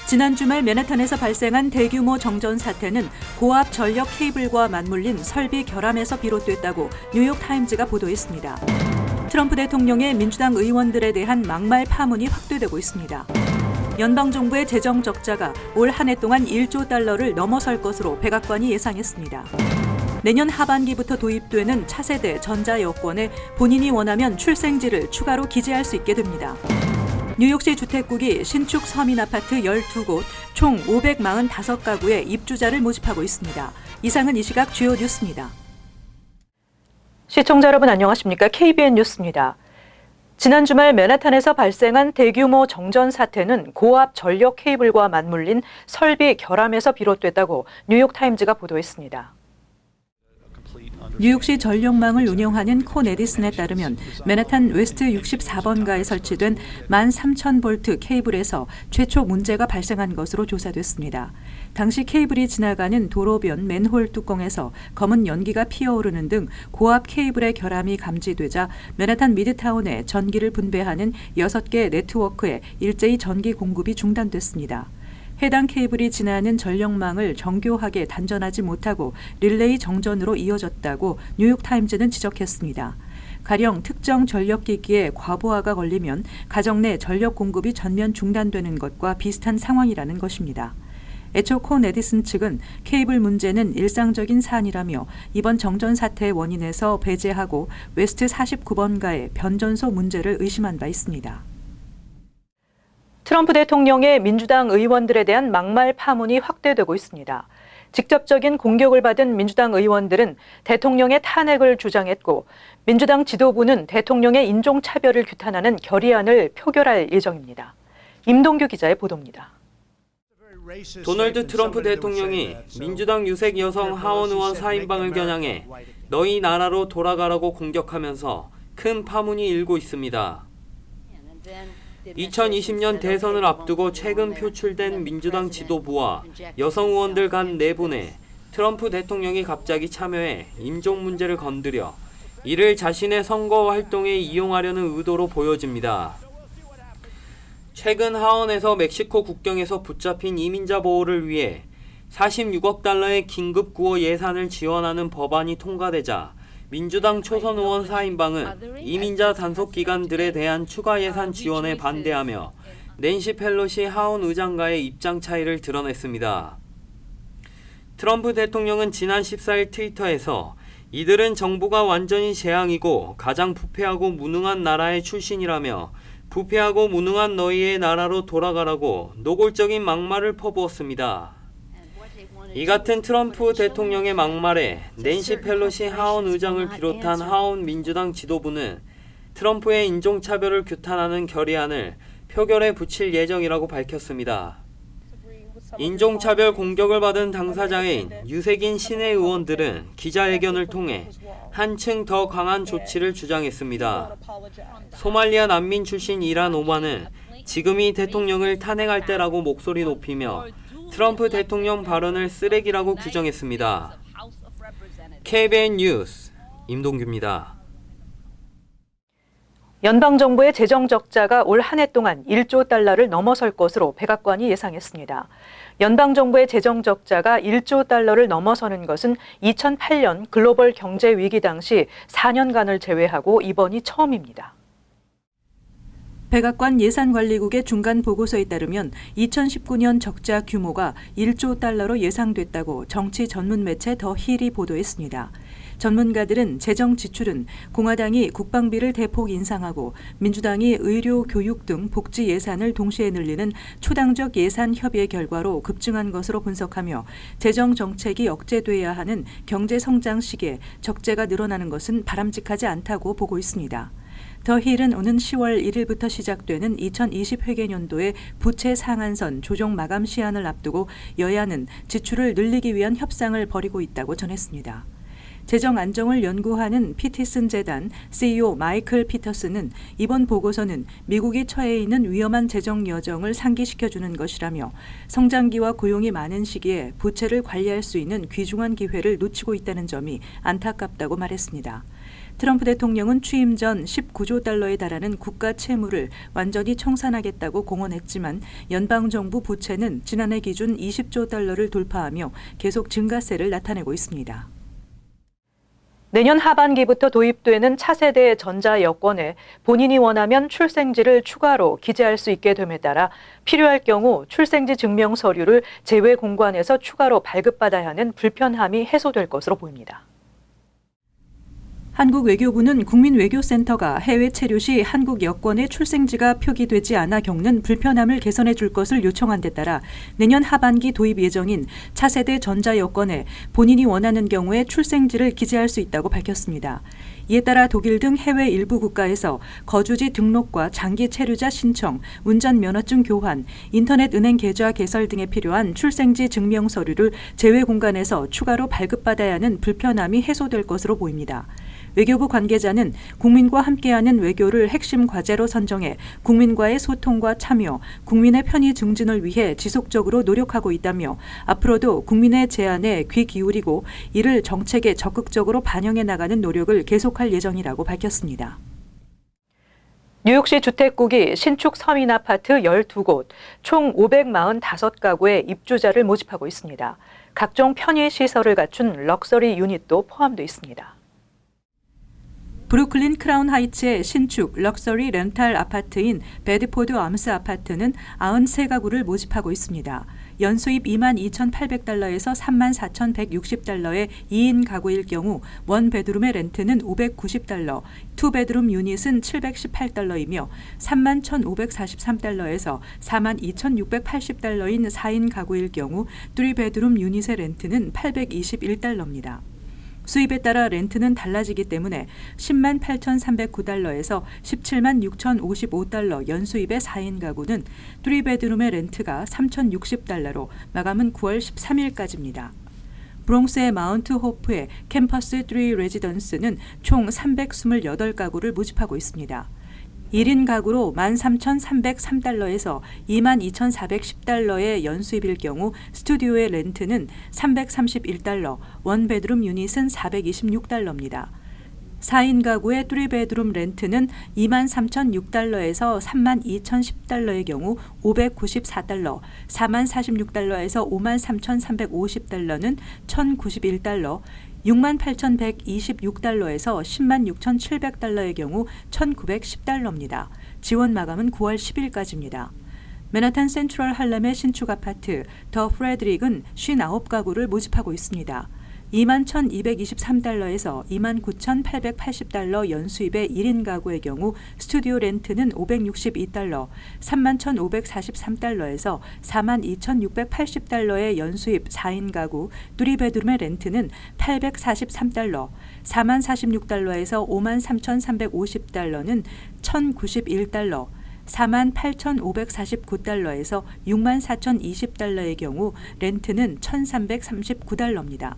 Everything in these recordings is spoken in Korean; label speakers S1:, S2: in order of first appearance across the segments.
S1: 지난 주말 맨하탄에서 발생한 대규모 정전 사태는 고압 전력 케이블과 맞물린 설비 결함에서 비롯됐다고 뉴욕타임즈가 보도했습니다. 트럼프 대통령의 민주당 의원들에 대한 막말 파문이 확대되고 있습니다. 연방정부의 재정 적자가 올 한 해 동안 1조 달러를 넘어설 것으로 백악관이 예상했습니다. 내년 하반기부터 도입되는 차세대 전자여권에 본인이 원하면 출생지를 추가로 기재할 수 있게 됩니다. 뉴욕시 주택국이 신축 서민 아파트 12곳, 총 545가구의 입주자를 모집하고 있습니다. 이상은 이 시각 주요 뉴스입니다. 시청자 여러분 안녕하십니까? KBN 뉴스입니다. 지난 주말 맨하탄에서 발생한 대규모 정전 사태는 고압 전력 케이블과 맞물린 설비 결함에서 비롯됐다고 뉴욕타임즈가 보도했습니다. 뉴욕시 전력망을 운영하는 콘 에디슨에 따르면 맨하탄 웨스트 64번가에 설치된 13,000볼트 케이블에서 최초 문제가 발생한 것으로 조사됐습니다. 당시 케이블이 지나가는 도로변 맨홀 뚜껑에서 검은 연기가 피어오르는 등 고압 케이블의 결함이 감지되자 맨하탄 미드타운에 전기를 분배하는 6개 네트워크에 일제히 전기 공급이 중단됐습니다. 해당 케이블이 지나는 전력망을 정교하게 단전하지 못하고 릴레이 정전으로 이어졌다고 뉴욕타임즈는 지적했습니다. 가령 특정 전력기기에 과부하가 걸리면 가정 내 전력 공급이 전면 중단되는 것과 비슷한 상황이라는 것입니다. 애초 콘 에디슨 측은 케이블 문제는 일상적인 사안이라며 이번 정전 사태의 원인에서 배제하고 웨스트 49번가의 변전소 문제를 의심한 바 있습니다. 트럼프 대통령의 민주당 의원들에 대한 막말 파문이 확대되고 있습니다. 직접적인 공격을 받은 민주당 의원들은 대통령의 탄핵을 주장했고 민주당 지도부는 대통령의 인종차별을 규탄하는 결의안을 표결할 예정입니다. 임동규 기자의 보도입니다.
S2: 도널드 트럼프 대통령이 민주당 유색 여성 하원 의원 4인방을 겨냥해 너희 나라로 돌아가라고 공격하면서 큰 파문이 일고 있습니다. 2020년 대선을 앞두고 최근 표출된 민주당 지도부와 여성 의원들 간 내분에 트럼프 대통령이 갑자기 참여해 인종 문제를 건드려 이를 자신의 선거 활동에 이용하려는 의도로 보여집니다. 최근 하원에서 멕시코 국경에서 붙잡힌 이민자 보호를 위해 46억 달러의 긴급 구호 예산을 지원하는 법안이 통과되자 민주당 초선 의원 4인방은 이민자 단속기관들에 대한 추가 예산 지원에 반대하며 낸시 펠로시 하원 의장과의 입장 차이를 드러냈습니다. 트럼프 대통령은 지난 14일 트위터에서 이들은 정부가 완전히 재앙이고 가장 부패하고 무능한 나라의 출신이라며 부패하고 무능한 너희의 나라로 돌아가라고 노골적인 막말을 퍼부었습니다. 이 같은 트럼프 대통령의 막말에 낸시 펠로시 하원 의장을 비롯한 하원 민주당 지도부는 트럼프의 인종차별을 규탄하는 결의안을 표결에 붙일 예정이라고 밝혔습니다. 인종차별 공격을 받은 당사자인 유색인 시내 의원들은 기자회견을 통해 한층 더 강한 조치를 주장했습니다. 소말리아 난민 출신 이란 오만은 지금이 대통령을 탄핵할 때라고 목소리 높이며 트럼프 대통령 발언을 쓰레기라고 규정했습니다. KBN 뉴스 임동규입니다.
S1: 연방정부의 재정 적자가 올 한 해 동안 1조 달러를 넘어설 것으로 백악관이 예상했습니다. 연방정부의 재정 적자가 1조 달러를 넘어서는 것은 2008년 글로벌 경제 위기 당시 4년간을 제외하고 이번이 처음입니다. 백악관 예산관리국의 중간 보고서에 따르면 2019년 적자 규모가 1조 달러로 예상됐다고 정치 전문 매체 더 힐이 보도했습니다. 전문가들은 재정 지출은 공화당이 국방비를 대폭 인상하고 민주당이 의료, 교육 등 복지 예산을 동시에 늘리는 초당적 예산 협의의 결과로 급증한 것으로 분석하며 재정 정책이 억제돼야 하는 경제 성장 시기에 적자가 늘어나는 것은 바람직하지 않다고 보고 있습니다. 더 힐은 오는 10월 1일부터 시작되는 2020 회계년도의 부채 상한선 조정 마감 시한을 앞두고 여야는 지출을 늘리기 위한 협상을 벌이고 있다고 전했습니다. 재정 안정을 연구하는 피티슨 재단 CEO 마이클 피터슨은 이번 보고서는 미국이 처해 있는 위험한 재정 여정을 상기시켜주는 것이라며 성장기와 고용이 많은 시기에 부채를 관리할 수 있는 귀중한 기회를 놓치고 있다는 점이 안타깝다고 말했습니다. 트럼프 대통령은 취임 전 19조 달러에 달하는 국가 채무를 완전히 청산하겠다고 공언했지만 연방정부 부채는 지난해 기준 20조 달러를 돌파하며 계속 증가세를 나타내고 있습니다.
S3: 내년 하반기부터 도입되는 차세대 전자 여권에 본인이 원하면 출생지를 추가로 기재할 수 있게 됨에 따라 필요할 경우 출생지 증명 서류를 제외 공관에서 추가로 발급받아야 하는 불편함이 해소될 것으로 보입니다.
S1: 한국 외교부는 국민외교센터가 해외 체류 시 한국 여권에 출생지가 표기되지 않아 겪는 불편함을 개선해 줄 것을 요청한 데 따라 내년 하반기 도입 예정인 차세대 전자여권에 본인이 원하는 경우에 출생지를 기재할 수 있다고 밝혔습니다. 이에 따라 독일 등 해외 일부 국가에서 거주지 등록과 장기 체류자 신청, 운전면허증 교환, 인터넷 은행 계좌 개설 등에 필요한 출생지 증명 서류를 제외 공간에서 추가로 발급받아야 하는 불편함이 해소될 것으로 보입니다. 외교부 관계자는 국민과 함께하는 외교를 핵심 과제로 선정해 국민과의 소통과 참여, 국민의 편의 증진을 위해 지속적으로 노력하고 있다며 앞으로도 국민의 제안에 귀 기울이고 이를 정책에 적극적으로 반영해 나가는 노력을 계속할 예정이라고 밝혔습니다.
S3: 뉴욕시 주택국이 신축 서민 아파트 12곳, 총 545가구의 입주자를 모집하고 있습니다. 각종 편의 시설을 갖춘 럭셔리 유닛도 포함되어 있습니다.
S1: 브루클린 크라운 하이츠의 신축 럭셔리 렌탈 아파트인 베드포드 암스 아파트는 93가구를 모집하고 있습니다. 연수입 22,800달러에서 34,160달러의 2인 가구일 경우 원베드룸의 렌트는 590달러, 투베드룸 유닛은 718달러이며 31,543달러에서 42,680달러인 4인 가구일 경우 3베드룸 유닛의 렌트는 821달러입니다. 수입에 따라 렌트는 달라지기 때문에 10만 8,309달러에서 17만 6,055달러 연수입의 4인 가구는 3베드룸의 렌트가 3,060달러로 마감은 9월 13일까지입니다. 브롱스의 마운트 호프의 캠퍼스 3 레지던스는 총 328가구를 모집하고 있습니다. 1인 가구로 13,303달러에서 22,410달러의 연수입일 경우 스튜디오의 렌트는 331달러, 원베드룸 유닛은 426달러입니다. 4인 가구의 3베드룸 렌트는 23,006달러에서 32,010달러의 경우 594달러, 4046달러에서 53,350달러는 1,091달러, 68,126달러에서 106,700달러의 경우 1,910달러입니다. 지원 마감은 9월 10일까지입니다. 맨하탄 센트럴 할렘의 신축 아파트 더 프레드릭은 59가구를 모집하고 있습니다. 21,223달러에서 29,880달러 연수입의 1인 가구의 경우 스튜디오 렌트는 562달러, 31,543달러에서 42,680달러의 연수입 4인 가구 3베드룸의 렌트는 843달러, 4046달러에서 53,350달러는 1,091달러, 48,549달러에서 64,020달러의 경우 렌트는 1,339달러입니다.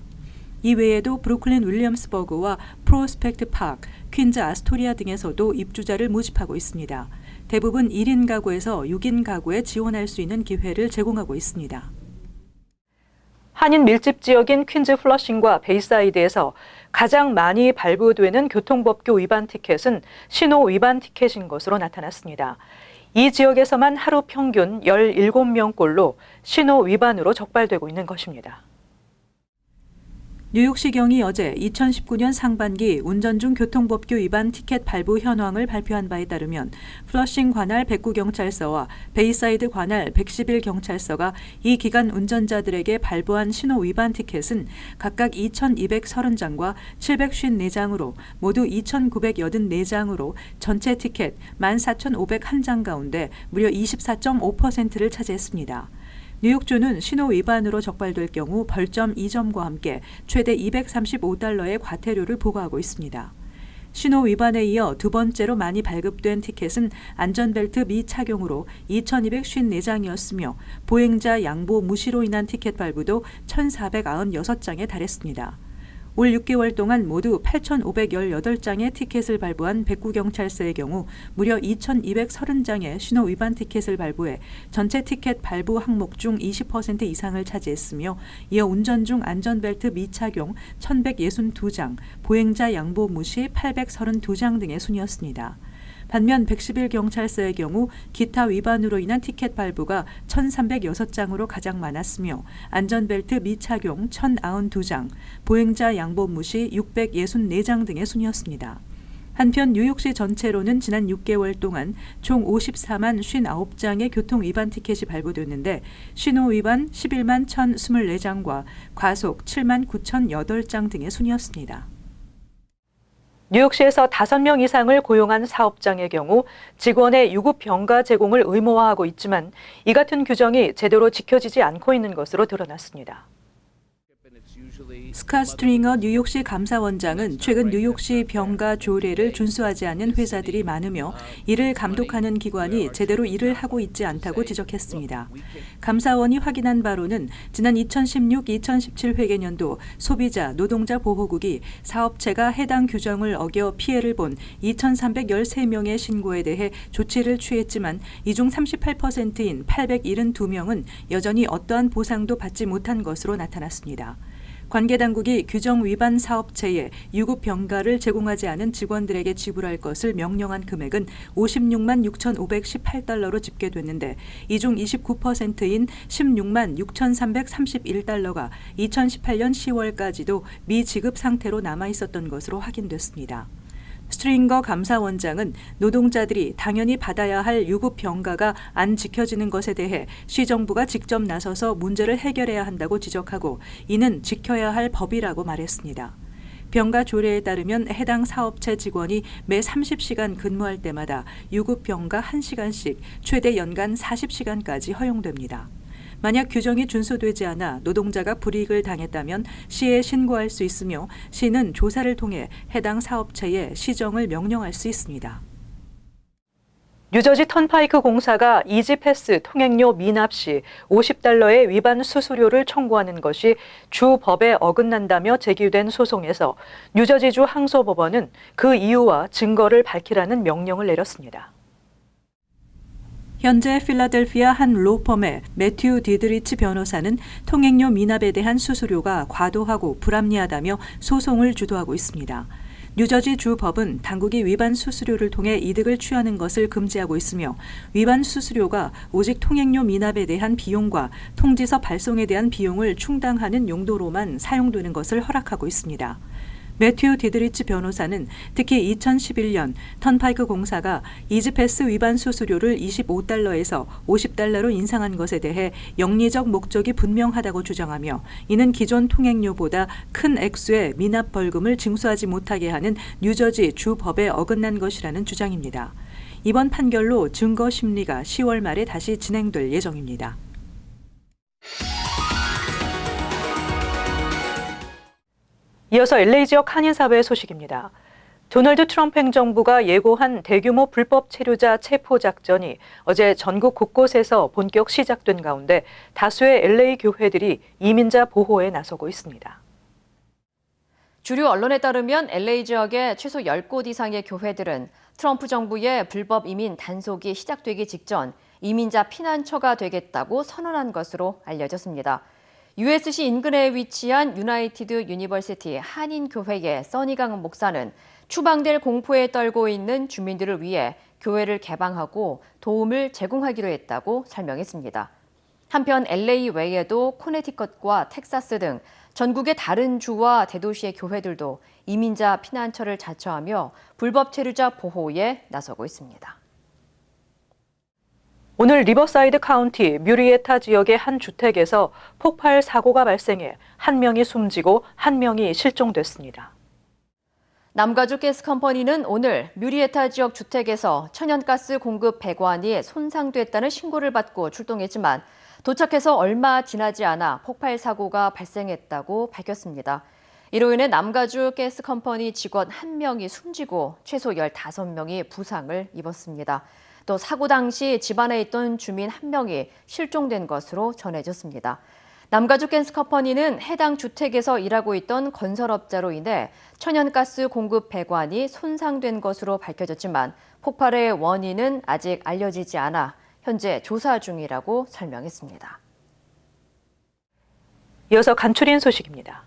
S1: 이외에도 브루클린 윌리엄스버그와 프로스펙트 파크, 퀸즈 아스토리아 등에서도 입주자를 모집하고 있습니다. 대부분 1인 가구에서 6인 가구에 지원할 수 있는 기회를 제공하고 있습니다.
S3: 한인 밀집 지역인 퀸즈 플러싱과 베이사이드에서 가장 많이 발부되는 교통법규 위반 티켓은 신호 위반 티켓인 것으로 나타났습니다. 이 지역에서만 하루 평균 17명꼴로 신호 위반으로 적발되고 있는 것입니다.
S1: 뉴욕시경이 어제 2019년 상반기 운전 중 교통법규 위반 티켓 발부 현황을 발표한 바에 따르면 플러싱 관할 109경찰서와 베이사이드 관할 111경찰서가 이 기간 운전자들에게 발부한 신호 위반 티켓은 각각 2,230장과 754장으로 모두 2,984장으로 전체 티켓 14,501장 가운데 무려 24.5%를 차지했습니다. 뉴욕주는 신호 위반으로 적발될 경우 벌점 2점과 함께 최대 235달러의 과태료를 부과하고 있습니다. 신호 위반에 이어 두 번째로 많이 발급된 티켓은 안전벨트 미착용으로 2,254장이었으며 보행자 양보 무시로 인한 티켓 발부도 1,496장에 달했습니다. 올 6개월 동안 모두 8,518장의 티켓을 발부한 백구경찰서의 경우 무려 2,230장의 신호 위반 티켓을 발부해 전체 티켓 발부 항목 중 20% 이상을 차지했으며 이어 운전 중 안전벨트 미착용 1,162장, 보행자 양보 무시 832장 등의 순이었습니다. 반면 111경찰서의 경우 기타 위반으로 인한 티켓 발부가 1,306장으로 가장 많았으며 안전벨트 미착용 1,092장, 보행자 양보 무시 664장 등의 순이었습니다. 한편 뉴욕시 전체로는 지난 6개월 동안 총 54만 59장의 교통 위반 티켓이 발부됐는데 신호 위반 11만 1,024장과 과속 7만 9,008장 등의 순이었습니다.
S3: 뉴욕시에서 5명 이상을 고용한 사업장의 경우 직원의 유급 병가 제공을 의무화하고 있지만 이 같은 규정이 제대로 지켜지지 않고 있는 것으로 드러났습니다.
S1: 스캇 스트링어 뉴욕시 감사원장은 최근 뉴욕시 병가 조례를 준수하지 않는 회사들이 많으며 이를 감독하는 기관이 제대로 일을 하고 있지 않다고 지적했습니다. 감사원이 확인한 바로는 지난 2016-2017 회계년도 소비자 노동자 보호국이 사업체가 해당 규정을 어겨 피해를 본 2,313명의 신고에 대해 조치를 취했지만 이 중 38%인 872명은 여전히 어떠한 보상도 받지 못한 것으로 나타났습니다. 관계당국이 규정 위반 사업체에 유급 병가를 제공하지 않은 직원들에게 지불할 것을 명령한 금액은 56만 6,518달러로 집계됐는데 이 중 29%인 16만 6,331달러가 2018년 10월까지도 미지급 상태로 남아 있었던 것으로 확인됐습니다. 스트링거 감사원장은 노동자들이 당연히 받아야 할 유급 병가가 안 지켜지는 것에 대해 시정부가 직접 나서서 문제를 해결해야 한다고 지적하고 이는 지켜야 할 법이라고 말했습니다. 병가 조례에 따르면 해당 사업체 직원이 매 30시간 근무할 때마다 유급 병가 1시간씩 최대 연간 40시간까지 허용됩니다. 만약 규정이 준수되지 않아 노동자가 불이익을 당했다면 시에 신고할 수 있으며 시는 조사를 통해 해당 사업체에 시정을 명령할 수 있습니다.
S3: 뉴저지 턴파이크 공사가 이지패스 통행료 미납 시 $50의 위반 수수료를 청구하는 것이 주 법에 어긋난다며 제기된 소송에서 뉴저지주 항소법원은 그 이유와 증거를 밝히라는 명령을 내렸습니다.
S1: 현재 필라델피아 한 로펌의 매튜 디드리치 변호사는 통행료 미납에 대한 수수료가 과도하고 불합리하다며 소송을 주도하고 있습니다. 뉴저지 주 법은 당국이 위반 수수료를 통해 이득을 취하는 것을 금지하고 있으며 위반 수수료가 오직 통행료 미납에 대한 비용과 통지서 발송에 대한 비용을 충당하는 용도로만 사용되는 것을 허락하고 있습니다. 매튜 디드리치 변호사는 특히 2011년 턴파이크 공사가 이지패스 위반 수수료를 $25에서 $50로 인상한 것에 대해 영리적 목적이 분명하다고 주장하며 이는 기존 통행료보다 큰 액수의 미납 벌금을 징수하지 못하게 하는 뉴저지 주 법에 어긋난 것이라는 주장입니다. 이번 판결로 증거 심리가 10월 말에 다시 진행될 예정입니다.
S3: 이어서 LA 지역 한인사회 소식입니다. 도널드 트럼프 행정부가 예고한 대규모 불법 체류자 체포 작전이 어제 전국 곳곳에서 본격 시작된 가운데 다수의 LA 교회들이 이민자 보호에 나서고 있습니다.
S4: 주류 언론에 따르면 LA 지역의 최소 10곳 이상의 교회들은 트럼프 정부의 불법 이민 단속이 시작되기 직전 이민자 피난처가 되겠다고 선언한 것으로 알려졌습니다. USC 인근에 위치한 유나이티드 유니버시티 한인교회의 써니강 목사는 추방될 공포에 떨고 있는 주민들을 위해 교회를 개방하고 도움을 제공하기로 했다고 설명했습니다. 한편 LA 외에도 코네티컷과 텍사스 등 전국의 다른 주와 대도시의 교회들도 이민자 피난처를 자처하며 불법 체류자 보호에 나서고 있습니다.
S3: 오늘 리버사이드 카운티 뮤리에타 지역의 한 주택에서 폭발 사고가 발생해 한 명이 숨지고 한 명이 실종됐습니다.
S4: 남가주 가스컴퍼니는 오늘 뮤리에타 지역 주택에서 천연가스 공급 배관이 손상됐다는 신고를 받고 출동했지만 도착해서 얼마 지나지 않아 폭발 사고가 발생했다고 밝혔습니다. 이로 인해 남가주 가스컴퍼니 직원 1명이 숨지고 최소 15명이 부상을 입었습니다. 또 사고 당시 집안에 있던 주민 1명이 실종된 것으로 전해졌습니다. 남가죽 겐스컴퍼니는 해당 주택에서 일하고 있던 건설업자로 인해 천연가스 공급 배관이 손상된 것으로 밝혀졌지만 폭발의 원인은 아직 알려지지 않아 현재 조사 중이라고 설명했습니다.
S3: 이어서 간추린 소식입니다.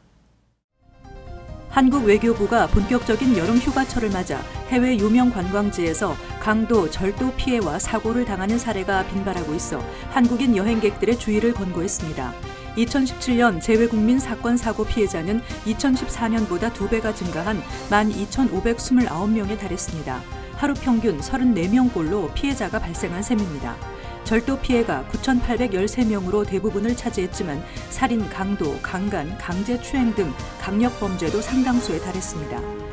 S1: 한국 외교부가 본격적인 여름 휴가철을 맞아 해외 유명 관광지에서 강도, 절도 피해와 사고를 당하는 사례가 빈발하고 있어 한국인 여행객들의 주의를 권고했습니다. 2017년 재외국민 사건 사고 피해자는 2014년보다 2배가 증가한 12,529명에 달했습니다. 하루 평균 34명꼴로 피해자가 발생한 셈입니다. 절도 피해가 9,813명으로 대부분을 차지했지만 살인, 강도, 강간, 강제추행 등 강력범죄도 상당수에 달했습니다.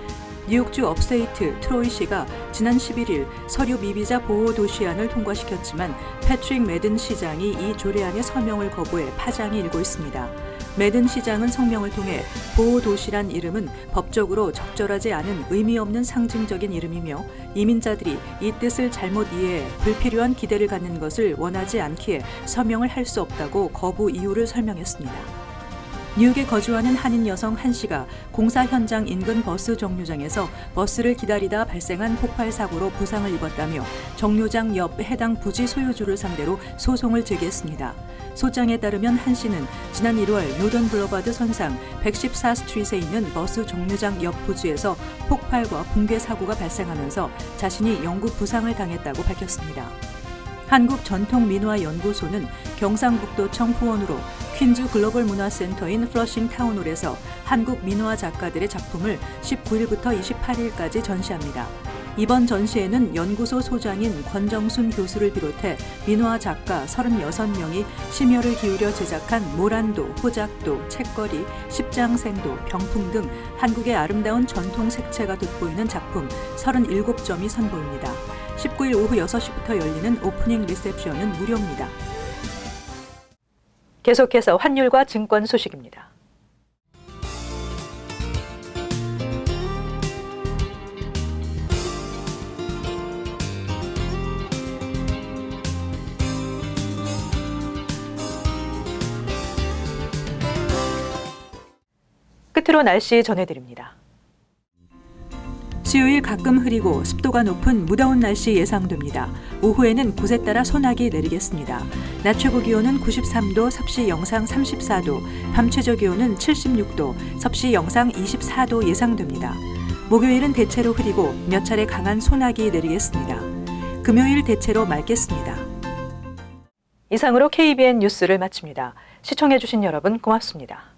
S1: 뉴욕주 업스테이트 트로이시가 지난 11일 서류 미비자 보호 도시안을 통과시켰지만 패트릭 매든 시장이 이 조례안의 서명을 거부해 파장이 일고 있습니다. 매든 시장은 성명을 통해 보호 도시란 이름은 법적으로 적절하지 않은 의미 없는 상징적인 이름이며 이민자들이 이 뜻을 잘못 이해해 불필요한 기대를 갖는 것을 원하지 않기에 서명을 할 수 없다고 거부 이유를 설명했습니다. 뉴욕에 거주하는 한인 여성 한 씨가 공사 현장 인근 버스 정류장에서 버스를 기다리다 발생한 폭발 사고로 부상을 입었다며 정류장 옆 해당 부지 소유주를 상대로 소송을 제기했습니다. 소장에 따르면 한 씨는 지난 1월 노던 블러바드 선상 114스트리트에 있는 버스 정류장 옆 부지에서 폭발과 붕괴 사고가 발생하면서 자신이 영구 부상을 당했다고 밝혔습니다. 한국전통민화연구소는 경상북도청 후원으로 퀸즈 글로벌 문화센터인 플러싱 타운홀에서 한국 민화 작가들의 작품을 19일부터 28일까지 전시합니다. 이번 전시회는 연구소 소장인 권정순 교수를 비롯해 민화 작가 36명이 심혈을 기울여 제작한 모란도, 호작도, 책거리, 십장생도, 병풍 등 한국의 아름다운 전통 색채가 돋보이는 작품 37점이 선보입니다. 19일 오후 6시부터 열리는 오프닝 리셉션은 무료입니다.
S3: 계속해서 환율과 증권 소식입니다. 끝으로 날씨 전해드립니다.
S1: 수요일 가끔 흐리고 습도가 높은 무더운 날씨 예상됩니다. 오후에는 곳에 따라 소나기 내리겠습니다. 낮 최고 기온은 93도, 섭씨 영상 34도, 밤 최저 기온은 76도, 섭씨 영상 24도 예상됩니다. 목요일은 대체로 흐리고 몇 차례 강한 소나기 내리겠습니다. 금요일 대체로 맑겠습니다.
S3: 이상으로 KBN 뉴스를 마칩니다. 시청해주신 여러분 고맙습니다.